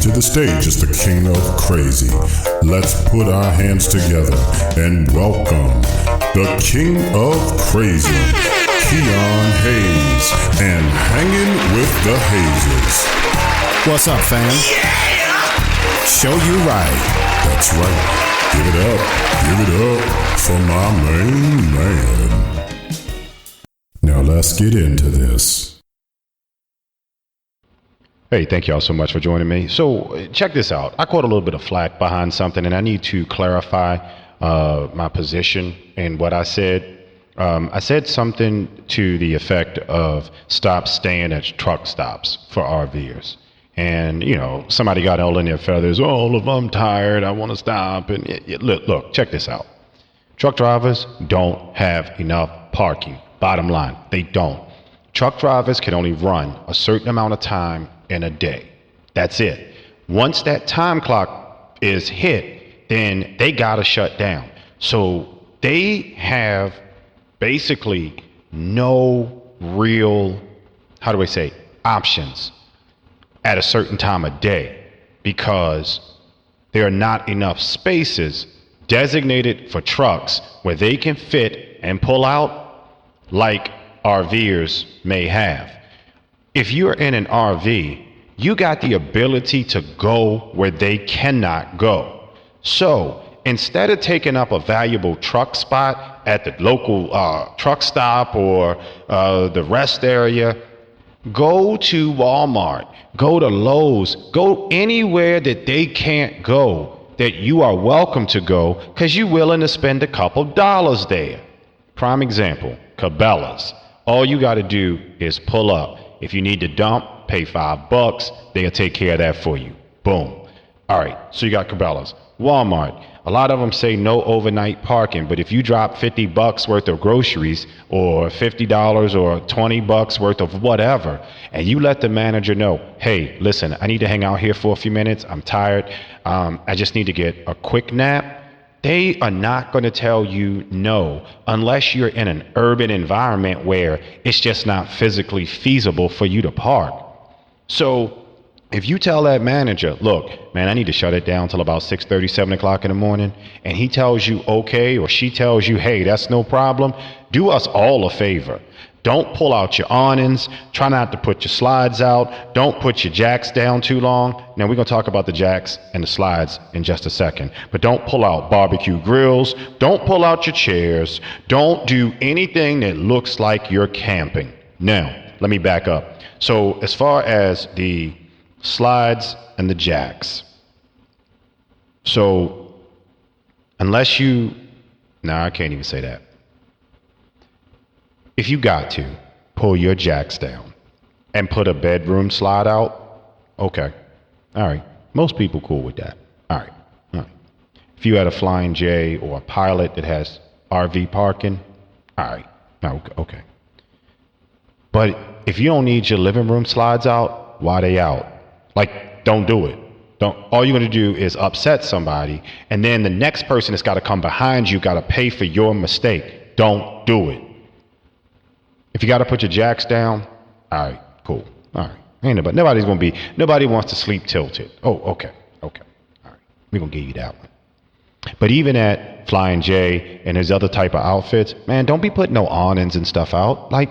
to the stage is the king of crazy. Let's put our hands together and welcome the king of crazy, Keon Hayes, and hanging with the Hazes. What's up, fam? Yeah! Show you right. That's right. Give it up for my main man. Now let's get into this. Hey, thank y'all so much for joining me. So check this out. I caught a little bit of flack behind something, and I need to clarify my position in what I said. I said something to the effect of stop staying at truck stops for RVers. And, you know, somebody got all in their feathers. Oh, if I'm tired, I want to stop. And look, check this out. Truck drivers don't have enough parking. Bottom line, they don't. Truck drivers can only run a certain amount of time in a day. That's it. Once that time clock is hit, then they gotta shut down. So they have basically no real, how do I say, options at a certain time of day, because there are not enough spaces designated for trucks where they can fit and pull out like RVers may have. If you're in an RV, you got the ability to go where they cannot go. So instead of taking up a valuable truck spot at the local truck stop or the rest area, go to Walmart, go to Lowe's, go anywhere that they can't go, that you are welcome to go, because you're willing to spend a couple dollars there. Prime example, Cabela's. All you got to do is pull up. If you need to dump, pay $5. They'll take care of that for you. Boom. All right. So you got Cabela's. Walmart. A lot of them say no overnight parking, but if you drop $50 worth of groceries or $50 or $20 worth of whatever, and you let the manager know, hey, listen, I need to hang out here for a few minutes. I'm tired. I just need to get a quick nap. They are not going to tell you no unless you're in an urban environment where it's just not physically feasible for you to park. So if you tell that manager, look, man, I need to shut it down till about 6:30, 7 o'clock in the morning, and he tells you okay, or she tells you, hey, that's no problem, do us all a favor. Don't pull out your awnings. Try not to put your slides out. Don't put your jacks down too long. Now, we're going to talk about the jacks and the slides in just a second. But don't pull out barbecue grills. Don't pull out your chairs. Don't do anything that looks like you're camping. Now, let me back up. So as far as the slides and the jacks. So unless you, I can't even say that. If you got to pull your jacks down and put a bedroom slide out, okay. All right. Most people cool with that. All right. All right. If you had a Flying J or a Pilot that has RV parking, all right. Okay. But if you don't need your living room slides out, why they out? Like, don't do it. All you're going to do is upset somebody, and then the next person that's got to come behind you got to pay for your mistake. Don't do it. If you got to put your jacks down, all right, cool. All right. Nobody wants to sleep tilted. Oh, okay. All right. We're going to give you that one. But even at Flying J and his other type of outfits, man, don't be putting no awnings and stuff out. Like,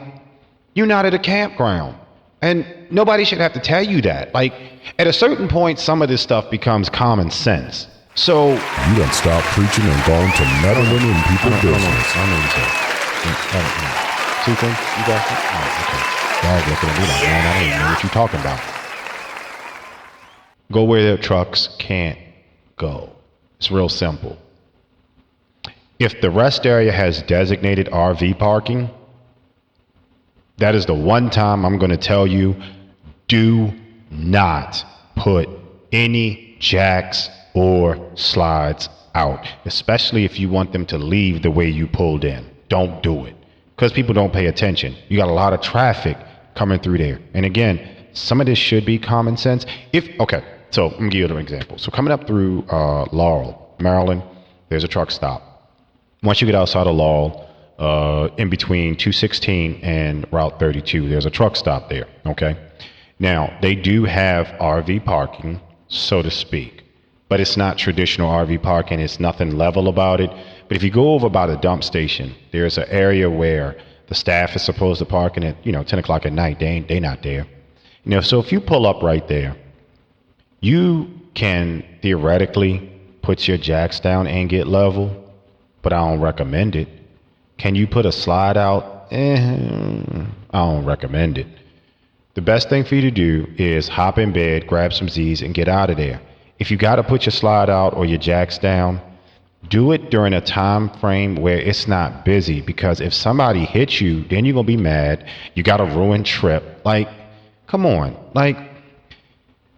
you're not at a campground. And nobody should have to tell you that. Like, at a certain point, some of this stuff becomes common sense. So you done stop preaching and going to meddling in people's business. Two things? You got it? Oh, okay. Dog looking at me like, man, I don't even know what you're talking about. Go where the trucks can't go. It's real simple. If the rest area has designated RV parking, that is the one time I'm going to tell you, do not put any jacks or slides out, especially if you want them to leave the way you pulled in. Don't do it. Because people don't pay attention. You got a lot of traffic coming through there. And again, some of this should be common sense. So let me give you an example. So coming up through Laurel, Maryland, there's a truck stop. Once you get outside of Laurel, in between 216 and Route 32, there's a truck stop there, okay? Now, they do have RV parking so to speak. But it's not traditional RV parking. It's nothing level about it. But if you go over by the dump station, there's an area where the staff is supposed to park in at 10 o'clock at night. They not there. So if you pull up right there, you can theoretically put your jacks down and get level, but I don't recommend it. Can you put a slide out? I don't recommend it. The best thing for you to do is hop in bed, grab some Z's, and get out of there. If you got to put your slide out or your jacks down, do it during a time frame where it's not busy, because if somebody hits you, then you're going to be mad. You got a ruined trip. Like, come on. Like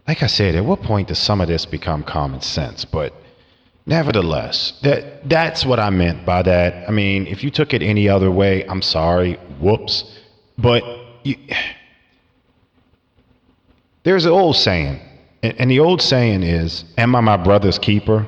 I said, at what point does some of this become common sense? But nevertheless, that's what I meant by that. I mean, if you took it any other way, I'm sorry. Whoops. But there's an old saying, and the old saying is, am I my brother's keeper?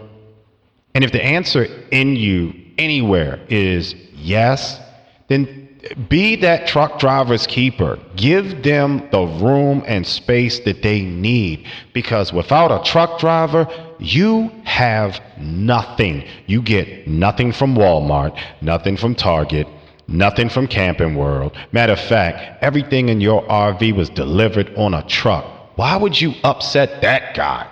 And if the answer in you anywhere is yes, then be that truck driver's keeper. Give them the room and space that they need, because without a truck driver, you have nothing. You get nothing from Walmart, nothing from Target, nothing from Camping World. Matter of fact, everything in your RV was delivered on a truck. Why would you upset that guy?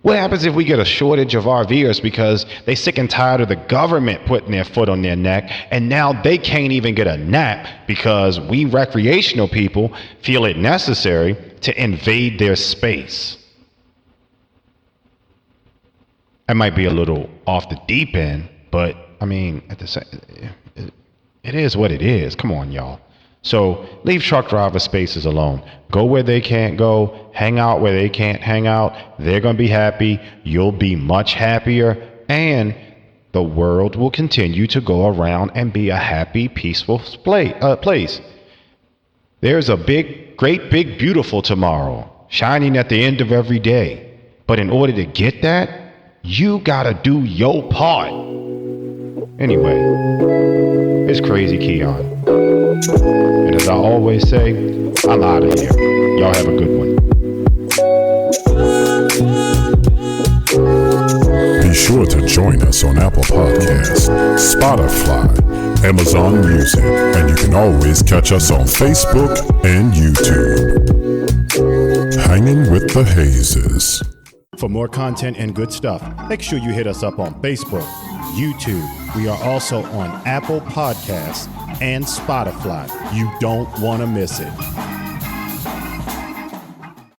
What happens if we get a shortage of RVers because they sick and tired of the government putting their foot on their neck, and now they can't even get a nap because we recreational people feel it necessary to invade their space? I might be a little off the deep end, but I mean, at the same, it is what it is. Come on, y'all. So leave truck driver spaces alone. Go where they can't go. Hang out where they can't hang out. They're going to be happy. You'll be much happier. And the world will continue to go around and be a happy, peaceful place. There's a great, big, beautiful tomorrow shining at the end of every day. But in order to get that, you got to do your part. Anyway, it's Crazy Keon. And as I always say, I'm out of here. Y'all have a good one. Be sure to join us on Apple Podcasts, Spotify, Amazon Music, and you can always catch us on Facebook and YouTube. Hanging with the Hazes. For more content and good stuff, make sure you hit us up on Facebook, YouTube. We are also on Apple Podcasts and Spotify. You don't want to miss it.